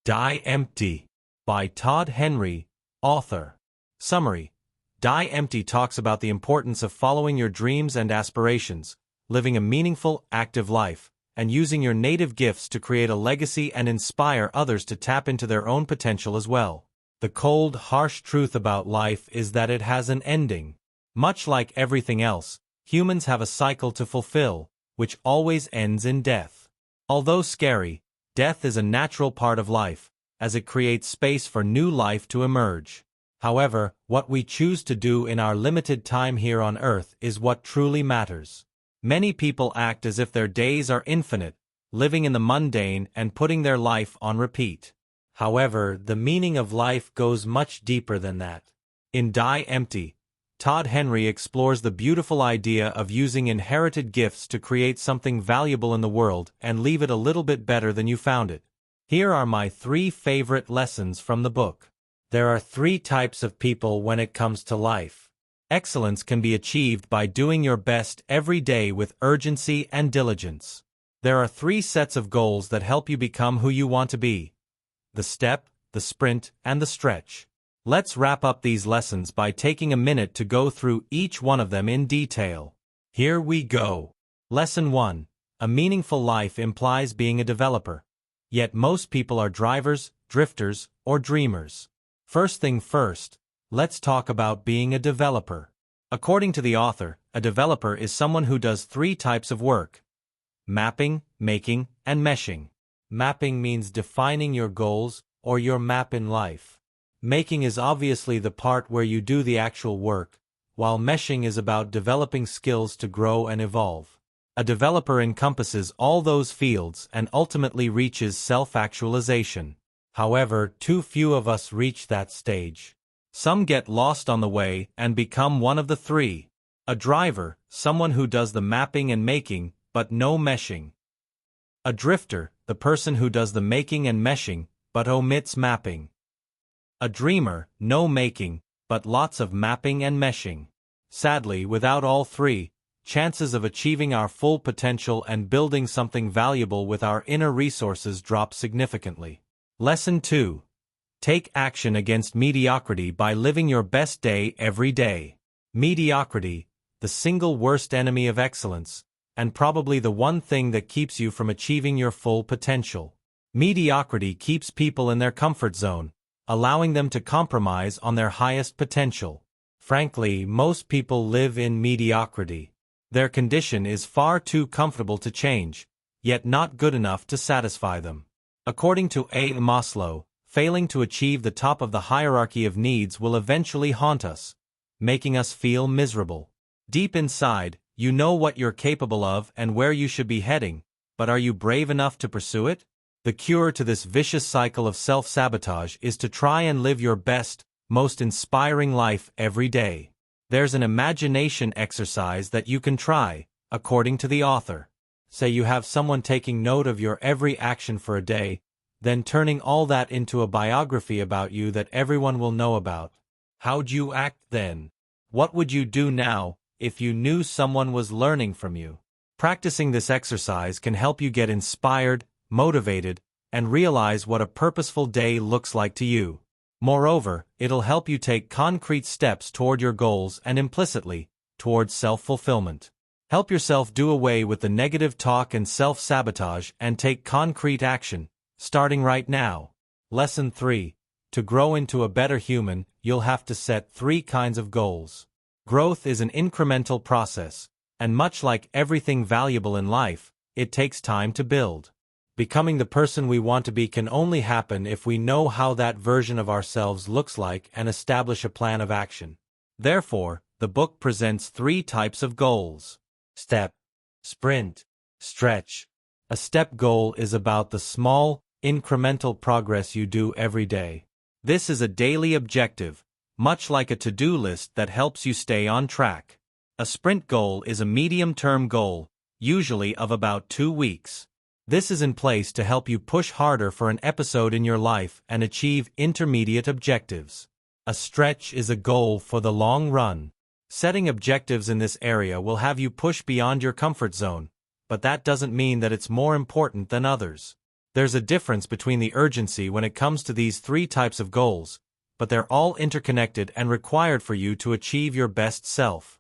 Die Empty by Todd Henry, author. Summary: Die Empty talks about the importance of following your dreams and aspirations, living a meaningful, active life, and using your native gifts to create a legacy and inspire others to tap into their own potential as well. The cold, harsh truth about life is that it has an ending. Much like everything else, humans have a cycle to fulfill, which always ends in death. Although scary, death is a natural part of life, as it creates space for new life to emerge. However, what we choose to do in our limited time here on Earth is what truly matters. Many people act as if their days are infinite, living in the mundane and putting their life on repeat. However, the meaning of life goes much deeper than that. In Die Empty, Todd Henry explores the beautiful idea of using inherited gifts to create something valuable in the world and leave it a little bit better than you found it. Here are my 3 favorite lessons from the book. There are 3 types of people when it comes to life. Excellence can be achieved by doing your best every day with urgency and diligence. There are 3 sets of goals that help you become who you want to be: the step, the sprint, and the stretch. Let's wrap up these lessons by taking a minute to go through each one of them in detail. Here we go. Lesson 1. A meaningful life implies being a developer. Yet most people are drivers, drifters, or dreamers. First thing first, let's talk about being a developer. According to the author, a developer is someone who does 3 types of work: mapping, making, and meshing. Mapping means defining your goals or your map in life. Making is obviously the part where you do the actual work, while meshing is about developing skills to grow and evolve. A developer encompasses all those fields and ultimately reaches self-actualization. However, too few of us reach that stage. Some get lost on the way and become one of the 3. A driver, someone who does the mapping and making, but no meshing. A drifter, the person who does the making and meshing, but omits mapping. A dreamer, no making, but lots of mapping and meshing. Sadly, without all 3, chances of achieving our full potential and building something valuable with our inner resources drop significantly. Lesson 2. Take action against mediocrity by living your best day every day. Mediocrity, the single worst enemy of excellence, and probably the one thing that keeps you from achieving your full potential. Mediocrity keeps people in their comfort zone, allowing them to compromise on their highest potential. Frankly, most people live in mediocrity. Their condition is far too comfortable to change, yet not good enough to satisfy them. According to A. Maslow, failing to achieve the top of the hierarchy of needs will eventually haunt us, making us feel miserable. Deep inside, you know what you're capable of and where you should be heading, but are you brave enough to pursue it? The cure to this vicious cycle of self-sabotage is to try and live your best, most inspiring life every day. There's an imagination exercise that you can try, according to the author. Say you have someone taking note of your every action for a day, then turning all that into a biography about you that everyone will know about. How'd you act then? What would you do now, if you knew someone was learning from you? Practicing this exercise can help you get inspired, motivated, and realize what a purposeful day looks like to you. Moreover, it'll help you take concrete steps toward your goals and implicitly, towards self-fulfillment. Help yourself do away with the negative talk and self-sabotage and take concrete action, starting right now. Lesson 3. To grow into a better human, you'll have to set 3 kinds of goals. Growth is an incremental process, and much like everything valuable in life, it takes time to build. Becoming the person we want to be can only happen if we know how that version of ourselves looks like and establish a plan of action. Therefore, the book presents 3 types of goals: step, sprint, stretch. A step goal is about the small, incremental progress you do every day. This is a daily objective, much like a to-do list that helps you stay on track. A sprint goal is a medium-term goal, usually of about 2 weeks. This is in place to help you push harder for an episode in your life and achieve intermediate objectives. A stretch is a goal for the long run. Setting objectives in this area will have you push beyond your comfort zone, but that doesn't mean that it's more important than others. There's a difference between the urgency when it comes to these three types of goals, but they're all interconnected and required for you to achieve your best self.